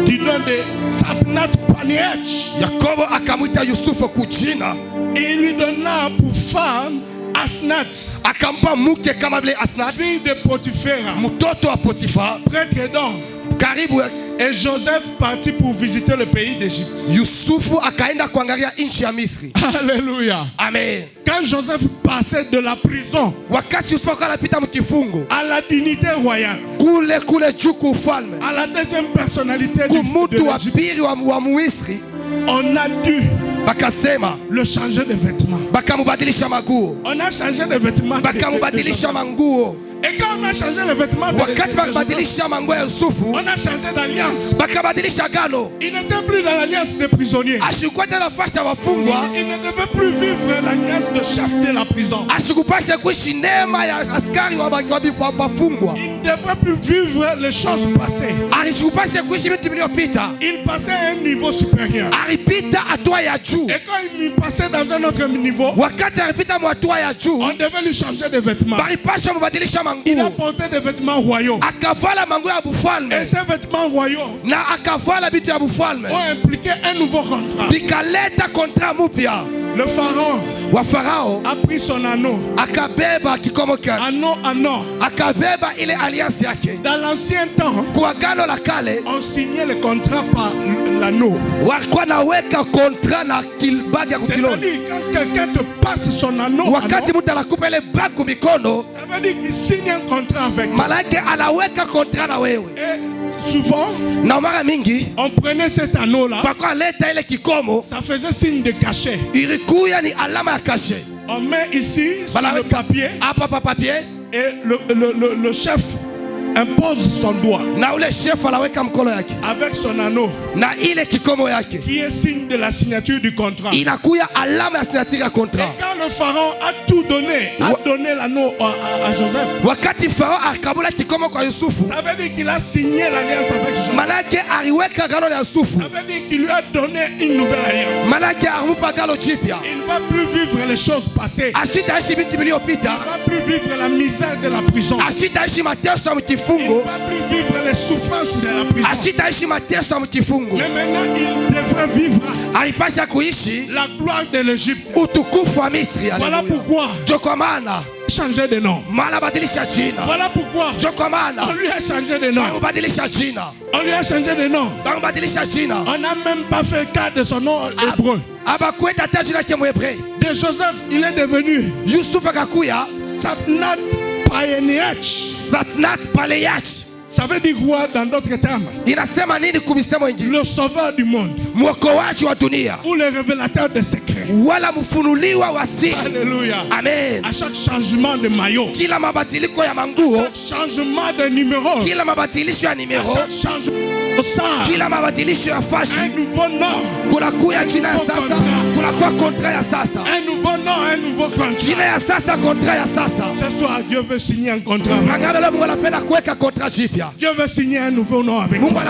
du nom de Sapnat Paneach Yakobo akamwita Yusufu kujina. et lui donna pour femme Asnat, Akampa mke kama vile Asnat, fille de Potiphera, mtoto wa Potifa. prêtre d'On. Karibu Et Joseph partit pour visiter le pays d'Égypte. Yusufu akaenda kuangalia nchi ya Misri. Alléluia. Amen. Quand Joseph passait de la prison Wakati Yusufu akawa anapita mkifungo à la dignité royale, kule juu ku ufalme à la deuxième personnalité de kumutu wa l'Égypte, pili wa Muisri, on a dû bakasema le changer de vêtements. bakamubadilisha maguo, On a changé de vêtements. bakamubadilisha manguo. Et quand on a changé le vêtement, Wakati bakabadilisha manguo ya Yusufu, on a changé d'alliance. bakabadilisha agano. Il n'était plus dans l'alliance des prisonniers. Ashikuwa tena nafasi ya wafungwa, Il ne devait plus vivre l'alliance de chef de la prison. asikupashe kuishi neema ya askari wa wafungwa, Il ne devait plus vivre les choses passées. asikupashe kuishi vitu vilivyopita, Il passait à un niveau supérieur. alipita hatua ya juu. Et quand il passait dans un autre niveau, Wakati alipita hatua ya juu, on devait lui changer de vêtements. balipasha mubadilisha Il a manguo, porté des vêtements royaux. akavala manguo ya Et bufalme ces vêtements royaux na akavala vitu ya bufalme, ont impliqué un nouveau contrat. bikaleta kontra mupya. Le pharaon Wa Farao a pris son anneau. akabeba kikomo kyake, Anneau, anneau. akabeba ile alliance yake. Dans l'ancien temps, Kwa agano la kale on signait le contrat par l'anneau. walikuwa naweka kontra na bagi ya kukiloni. C'est-à-dire quand quelqu'un te passe son anneau, Wakati mtu anakupa ile bagi mikono, ça veut dire qu'il signe un contrat avec toi. malaki anaweka kontra na wewe. Et souvent, Na mara mingi on prenait cet anneau-là, bakwa leta ile kikomo, ça faisait signe de cachet. ilikuya ni alama ya kashe. On met ici sur le papier hapa pa papier, et le chef impose son doigt na ule chef anaweka mkono yake avec son anneau na ile kikomo yake, qui est signe de la signature du contrat. inakuya alama ya signature ya Et contrat. quand le pharaon a tout donné, a donné l'anneau à Joseph, Wakati Farao akabula kikomo kwa Yusufu, ça veut dire qu'il a signé l'alliance avec Joseph. manake aliweka agano la Yusufu, Ça veut dire qu'il lui a donné une nouvelle alliance. manake alimupa agano jipya. Il ne va plus vivre les choses passées. Asitaishi vitu Il ne vilivyopita, va plus vivre la misère de la prison. asitaishi mateso ya Il ne mkifungo, va plus vivre les souffrances de la prison. asitaishi mateso ya mkifungo. Mais maintenant, il devrait vivre Alipasha kuishi la gloire de l'Égypte. utukufu wa Misri. Voilà Haleluya. pourquoi Ndio kwa maana changé de nom. Voilà pourquoi on lui a changé de nom. On lui a changé de nom. On n'a même pas fait cas de son nom hébreu. De Joseph, il est devenu Satnat Paléach. Ça veut dire quoi dans d'autres termes? Le sauveur du monde. Ou le révélateur des secrets. Alléluia. Amen. À chaque changement de maillot, chaque changement de numéro, chaque changement un nouveau nom, un nouveau contrat. Ce soir, Dieu veut signer un contrat. Dieu veut signer un nouveau nom avec toi.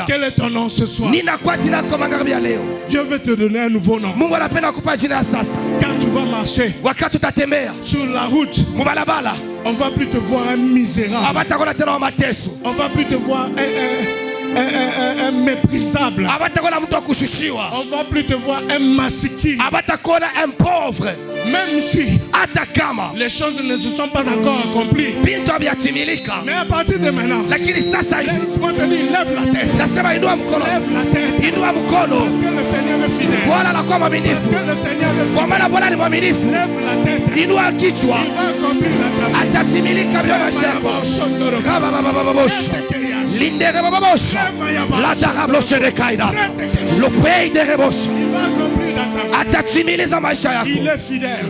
Quel est ton nom ce soir? Dieu veut te donner un nouveau nom. Quand tu vas marcher sur la route, on ne va plus te voir un misérable. On ne va plus te voir un méprisable. On ne va plus te voir un massiquin. Un pauvre. Même si les choses ne se sont pas encore accomplies. Mais à partir de maintenant, laisse-moi te dire, lève la tête. Lève la tête. Parce que le Seigneur est fidèle. Parce que le Seigneur est fidèle. Lève la tête. Il va accomplir il est fidèle.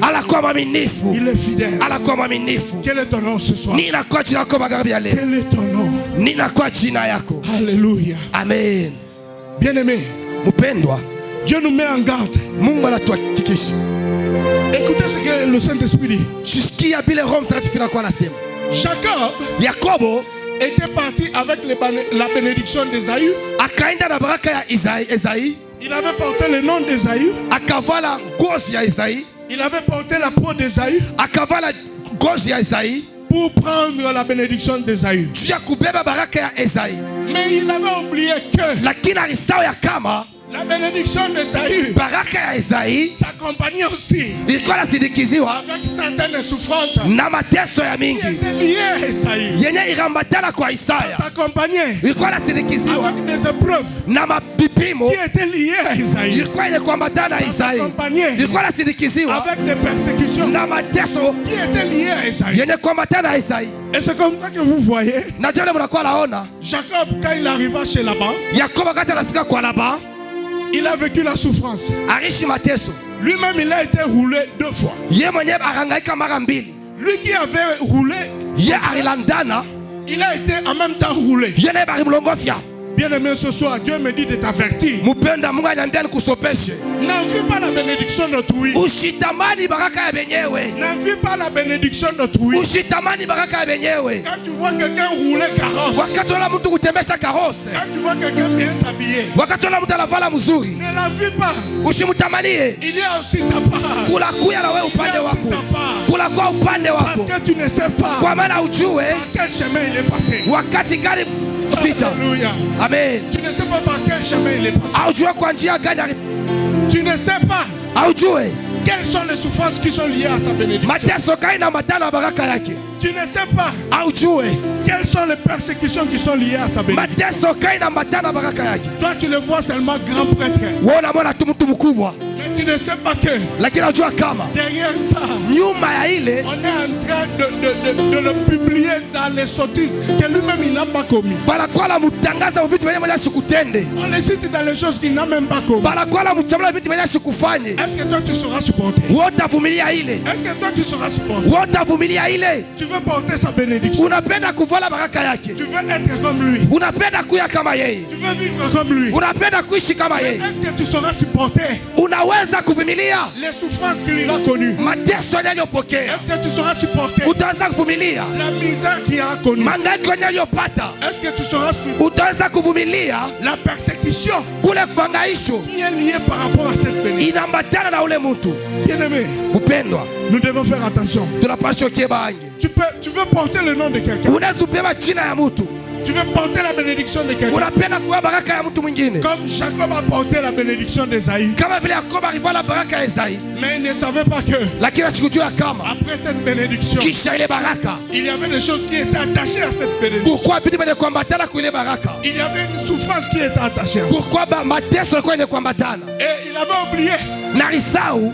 Il est fidèle. Quel est ton nom ce soir? Quel est ton nom? Alléluia. Amen. Bien-aimé, Dieu nous met en garde. Écoutez ce que le Saint-Esprit dit. Jacob était parti avec la bénédiction d'Ésaü. Il avait porté le nom d'Ésaü. Il avait porté la peau d'Ésaü pour prendre la bénédiction d'Ésaü. Mais il avait oublié que la bénédiction d'Ésaü s'accompagnait aussi avec certaines souffrances qui étaient liées à Ésaü. Ça s'accompagnait avec des épreuves qui étaient liées à Ésaü. Ça s'accompagnait avec des persécutions qui étaient liées à Ésaü. Et c'est comme ça que vous voyez Jacob, quand il arriva chez Laban, il a vécu la souffrance. Lui-même, il a été roulé 2 fois. Lui qui avait roulé, il a été en même temps roulé. Bien-aimé, ce soir, Dieu me dit de t'avertir. N'envie pas la bénédiction d'autrui. N'envie pas la bénédiction d'autrui. Quand tu vois quelqu'un rouler carrosse, quand tu vois quelqu'un bien s'habiller, ne l'envie pas. Il y a aussi ta part. Parce que tu ne sais pas par quel chemin il est passé. Alléluia. Amen. Tu ne sais pas par quel chemin il est passé. Tu ne sais pas quelles sont les souffrances qui sont liées à sa bénédiction. Tu ne sais pas quelles sont les persécutions qui sont liées à sa bénédiction. Toi, tu le vois seulement grand prêtre. Mais tu ne sais pas que derrière ça, on est en train de le publier dans les sottises que lui-même il n'a pas commis. On les cite dans les choses qu'il n'a même pas commis. Est-ce que toi tu seras supporté? Est-ce que toi tu seras supporté? Tu veux porter sa bénédiction. Tu veux être comme lui. Tu veux vivre comme lui. Est-ce que tu seras supporté les souffrances qu'il a connues? Est-ce que tu seras supporté la misère qu'il a connue? Est-ce que tu seras supporté la persécution qui est liée par rapport à cette bénédiction? Bien-aimé, nous devons faire attention. Tu veux porter le nom de quelqu'un. Tu veux porter la bénédiction de quelqu'un. Unapenda kuwa baraka ya mtu mwingine. Comme Jacob a porté la bénédiction d'Esaïe. Kama vile Yakobo alivua la baraka ya Esaïe. Mais il ne savait pas que Lakini asikujua kama après cette bénédiction, kisha ile baraka il y avait des choses qui étaient attachées à cette bénédiction. kukuwa bidi bende kuambatana kwa ile baraka. Il y avait une souffrance qui était attachée à ça. Kukuwa mateso yalikuwa yenye kuambatana. Et il avait oublié. Na lisau.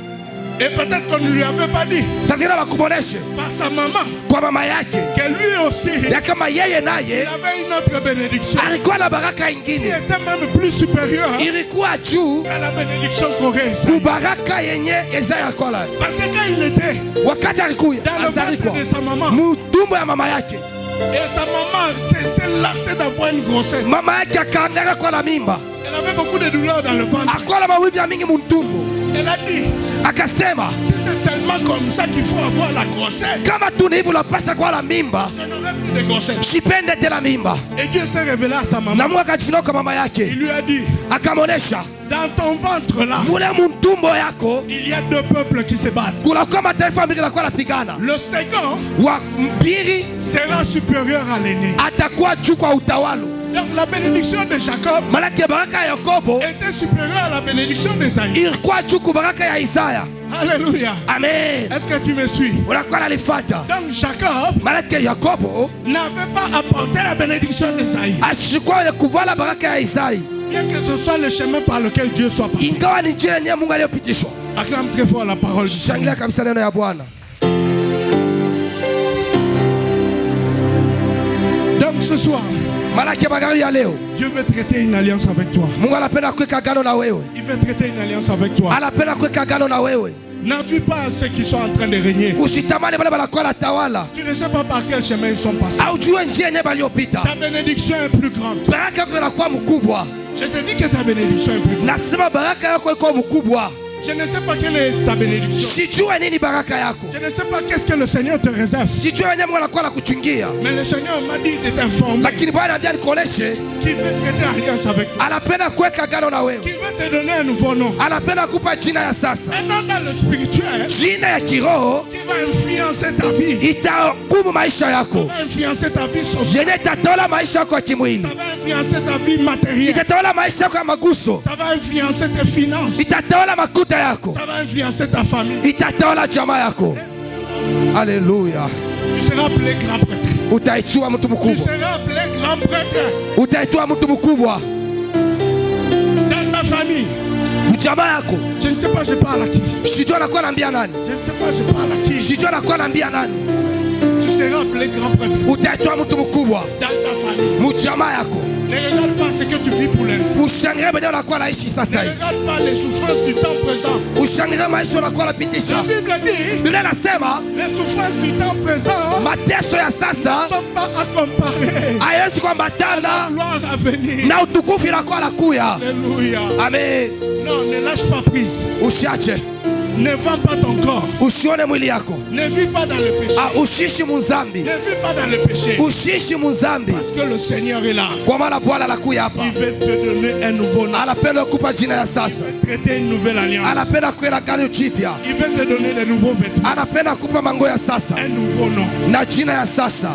Et peut-être qu'on ne lui avait pas dit. Sasa zingine bakuboneshe. Par sa maman. Kwa mama yake. Que lui aussi. Ya kama yeye naye. Il avait une autre bénédiction. Alikuwa na baraka Qui ingine. était même plus supérieure. Ilikuwa juu. À la bénédiction qu'aurait Esaïe. Kubaraka yenye Esaïe alikuwa nayo. Parce que quand il était. Wakati alikuya. Dans le ventre de sa maman. Mutumbo ya mama yake. Et sa maman s'est lassée d'avoir une grossesse. Mama yake akaangalia kwa la mimba. Elle avait beaucoup de douleurs dans le ventre. Akola maumivu ya mingi mtumbo. Elle a dit. Akasema. Si c'est seulement comme ça qu'il faut avoir la grossesse. Kama tu ni hivyo unapaswa kwa la mimba. Je n'aurais plus de grossesse. Sipende tena mimba. Et Dieu s'est révélé à sa maman. Na Mungu akajifunua kwa mama yake. Il lui a dit. Akamonesha. Dans ton ventre là. Mule mtumbo yako. Il y a deux peuples qui se battent. Kuna kwa mataifa mbili na kwa napigana. Le second. Wa mbili sera supérieur à l'aîné. Atakuwa juu kwa utawala. Donc la bénédiction de Jacob malaki baraka ya Yakobo était supérieure à la bénédiction d'Esaïe. Ilikuwa juu kwa baraka ya Isaya. Alléluia. Amen. Est-ce que tu me suis? Unakuwa nalifata. Donc Jacob malaki Yakobo n'avait pas apporté la bénédiction d'Esaïe. Ashikuwa ya kuvala la baraka ya Isaya. Bien que ce soit le chemin par lequel Dieu soit passé. Ingawa ni njia ya Mungu aliyopitishwa. Acclame très fort la parole. Shangilia kabisa neno ya Bwana. Donc ce soir, Dieu veut traiter une alliance avec toi. Il veut traiter une alliance avec toi. N'as vu pas ceux qui sont en train de régner. Tu ne sais pas par quel chemin ils sont passés. Ta bénédiction est plus grande. Je te dis que ta bénédiction est plus grande. Je ne sais pas quelle est ta bénédiction. Je ne sais pas qu'est-ce que le Seigneur te réserve. Mais le Seigneur m'a dit de t'informer qu'il veut traiter alliance avec toi. Qu'il veut te donner un nouveau nom. Un nom dans le spirituel qui va influencer ta vie. Ça va influencer ta vie sociale. Ça va influencer ta vie matérielle. Ça va influencer tes finances. Ça va influencer ta famille. Alléluia. Tu seras appelé grand prêtre. Tu seras appelé grand prêtre. Dans ta famille. Je ne sais pas, je parle à qui. Je ne sais pas, je parle à qui. Tu seras appelé grand prêtre. Dans ta famille. Ne regarde pas ce que tu vis pour l'instant. Ne regarde pas les souffrances du temps présent. La Bible dit les souffrances du temps présent ne sont pas à comparer à la gloire à venir. Alléluia. Amen. Non, ne lâche pas prise. Ne vends pas ton corps. Ne vis pas dans le péché. Ne vis pas dans le péché. Parce que le Seigneur est là. Il veut te donner un nouveau nom. Il veut traiter une nouvelle alliance. Il veut te donner de nouveaux vêtements. Un nouveau nom.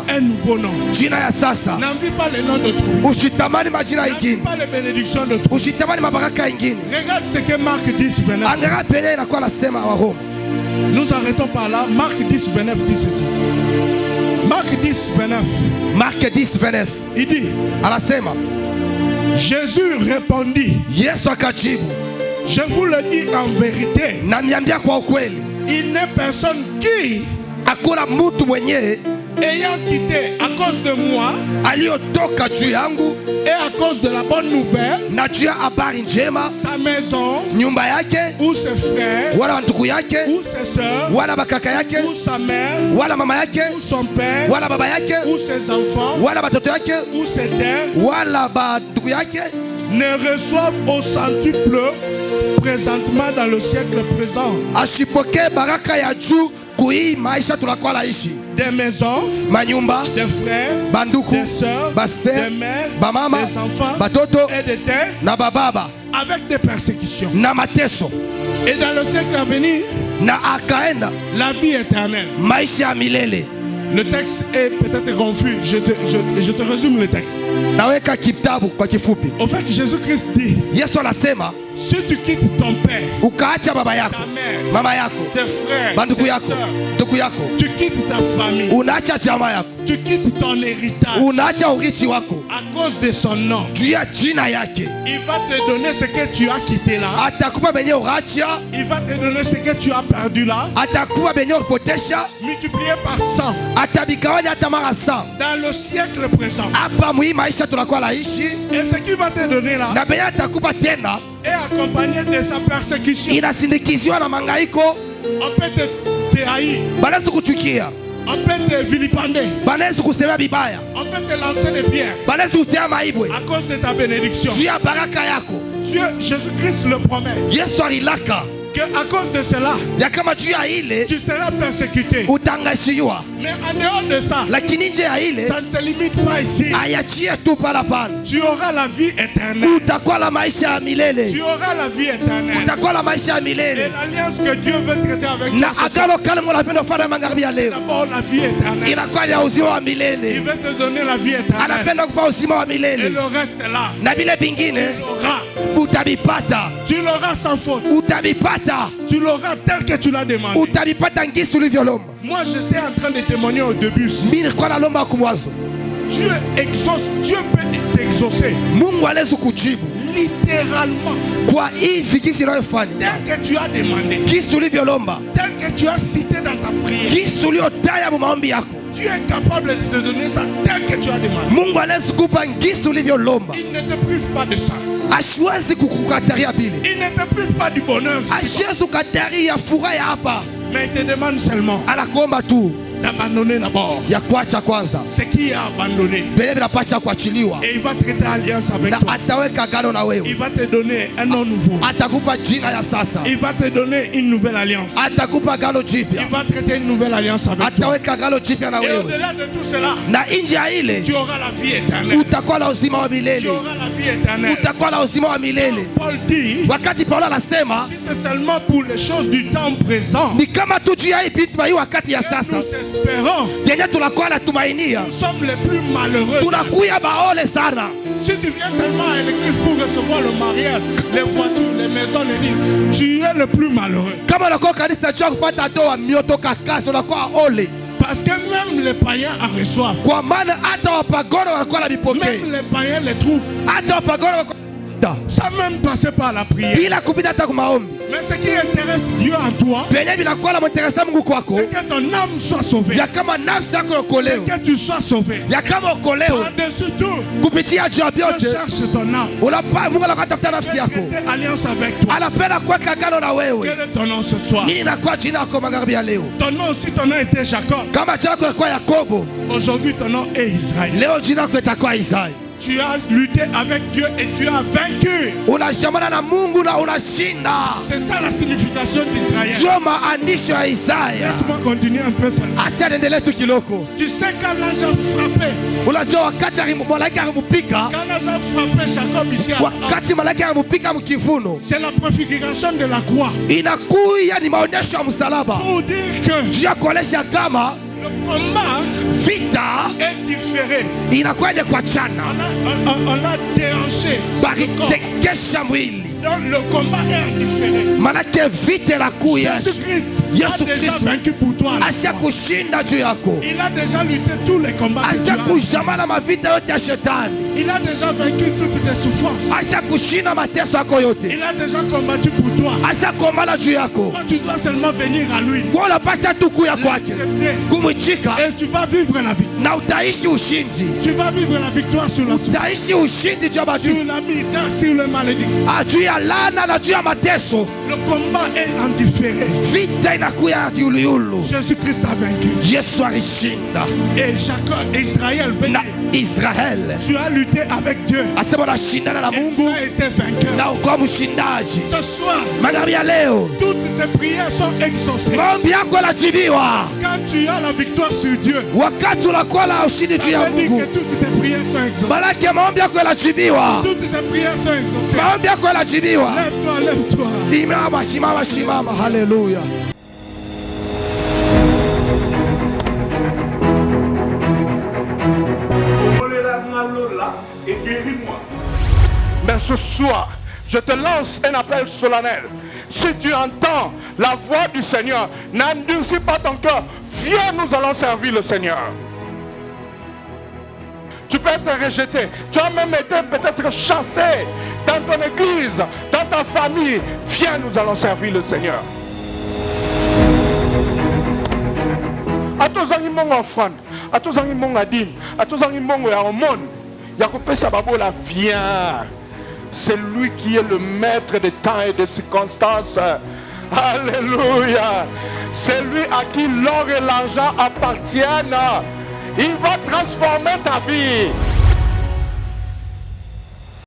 Un nouveau nom. N'envie pas les noms d'autrui. N'envie pas les bénédictions d'autrui. Regarde ce que Marc 10, 29. Nous arrêtons par là. Marc 10, 29 dit ceci. Marc 10, 29. Il dit. Jésus répondit. Je vous le dis en vérité. Il n'est personne qui, ayant quitté à cause de moi et à cause de la bonne nouvelle sa maison ou ses frères ou ses soeurs ou sa mère ou son père ou ses enfants ou ses terres ne reçoivent au centuple présentement dans le siècle présent des maisons, des frères, des sœurs, des mères, des enfants et des terres avec des persécutions. Et dans le siècle à venir, la vie éternelle. Le texte est peut-être confus. Je te résume le texte. Au fait, Jésus-Christ dit, si tu quittes ton père, ta mère, tes frères, tes sœurs, tu quittes ta famille, tu quittes ton héritage à cause de son nom, il va te donner ce que tu as quitté là. Il va te donner ce que tu as perdu là, multiplié par 100 dans le siècle présent. Et ce qu'il va te donner là est accompagné de sa persécution. On peut te haïr, on peut te vilipender, on peut te lancer des pierres à cause de ta bénédiction. Dieu, Jésus-Christ le promet qu'à cause de cela, tu seras persécuté. Mais en dehors de ça, ça ne se limite pas ici. Tu auras la vie éternelle. Tu auras la vie éternelle. Et l'alliance que Dieu veut traiter avec toi, c'est d'abord la vie éternelle. Il veut te donner la vie éternelle. Et le reste est là. Tu l'auras sans faute. Tu l'auras tel que tu l'as demandé. Moi j'étais en train de témoigner au début. Dieu exauce, Dieu peut t'exaucer. Littéralement. Tel que tu as demandé. Tel que tu as cité dans ta prière. Dieu est capable de te donner ça tel que tu as demandé. Il ne te prive pas de ça. Il ne te prive pas du bonheur. Mais il te demande seulement d'abandonner d'abord ce qui est abandonné. Et il va traiter alliance avec toi. Il va te donner un nom nouveau. Il va te donner une nouvelle alliance. Il va traiter une nouvelle alliance avec toi. Et au-delà de tout cela, tu auras la vie éternelle. Tu auras la vie éternelle. Paul dit, si c'est seulement pour les choses du temps présent, nous espérons, nous sommes les plus malheureux. Si tu viens seulement à l'église pour recevoir le mariage, les voitures, les maisons, les villes, tu es le plus malheureux. Parce que même les païens en reçoivent. Même les païens les trouvent. Ça même passé par la prière. Mais ce qui intéresse Dieu en toi, c'est que ton âme soit sauvée. C'est que tu sois sauvé. Par-dessus tout, Dieu cherche ton âme. Quelle alliance avec toi? Quel est ton nom ce soir? Ton nom aussi, ton nom était Jacob. Aujourd'hui ton nom est Israël. Tu as lutté avec Dieu et tu as vaincu. C'est ça la signification d'Israël. Laisse-moi continuer un peu seulement. Tu sais quand l'ange a frappé. Quand l'ange a frappé Jacob ici, c'est la préfiguration de la croix. Pour dire que le combat est différé. On l'a déhanché. Donc le combat est différé. Jésus-Christ a déjà vaincu pour toi. Il a déjà lutté tous les combats. Il a déjà vaincu toutes tes souffrances. Il a déjà combattu pour toi. Toi, tu dois seulement venir à lui. L'accepter. Et tu vas vivre la victoire. Tu vas vivre la victoire sur la souffrance, sur la misère, sur le malédiction. Le combat est en différé. Jésus-Christ a vaincu. Et Jacob, Israël, tu as lutté avec Dieu. Et tu as été vainqueur. Ce soir, toutes tes prières sont exaucées. Quand tu as la victoire sur Dieu, ça veut dire que toutes tes prières sont exaucées. Toutes tes prières sont exaucées. Lève-toi, lève-toi. Hallelujah. Mais ce soir, je te lance un appel solennel. Si tu entends la voix du Seigneur, n'endurcis pas ton cœur. Viens, nous allons servir le Seigneur. Tu peux être rejeté. Tu as même été peut-être chassé dans ton église, dans ta famille. Viens, nous allons servir le Seigneur. Atozangi mongo offrande, atozangi mongo adine, atozangi mongo ya omone, ya kopesa babola, viens. C'est lui qui est le maître des temps et des circonstances. Alléluia. C'est lui à qui l'or et l'argent appartiennent. Il va transformer ta vie.